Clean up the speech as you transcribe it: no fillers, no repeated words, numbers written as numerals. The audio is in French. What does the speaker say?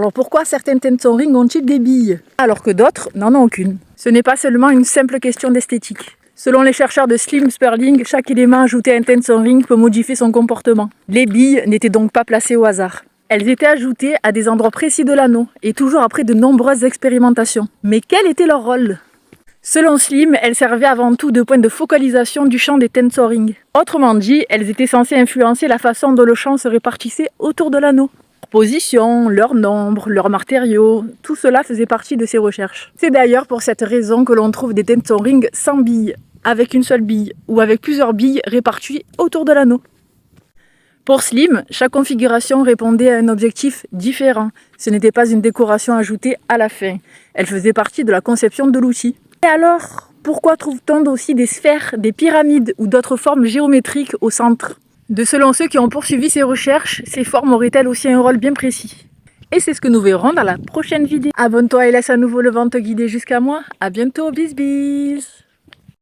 Alors pourquoi certains Tensor-Rings ont-ils des billes, alors que d'autres n'en ont aucune? Ce n'est pas seulement une simple question d'esthétique. Selon les chercheurs de Slim Sperling, chaque élément ajouté à un Tensor-Ring peut modifier son comportement. Les billes n'étaient donc pas placées au hasard. Elles étaient ajoutées à des endroits précis de l'anneau, et toujours après de nombreuses expérimentations. Mais quel était leur rôle? Selon Slim, elles servaient avant tout de point de focalisation du champ des Tensor-Rings. Autrement dit, elles étaient censées influencer la façon dont le champ se répartissait autour de l'anneau. Leur position, leur nombre, leurs matériaux, tout cela faisait partie de ces recherches. C'est d'ailleurs pour cette raison que l'on trouve des Tensor-Rings sans billes, avec une seule bille, ou avec plusieurs billes réparties autour de l'anneau. Pour Slim, chaque configuration répondait à un objectif différent. Ce n'était pas une décoration ajoutée à la fin. Elle faisait partie de la conception de l'outil. Et alors, pourquoi trouve-t-on aussi des sphères, des pyramides ou d'autres formes géométriques au centre? Selon ceux qui ont poursuivi ces recherches, ces formes auraient-elles aussi un rôle bien précis? Et c'est ce que nous verrons dans la prochaine vidéo. Abonne-toi et laisse à nouveau le vent te guider jusqu'à moi. À bientôt, bis bis!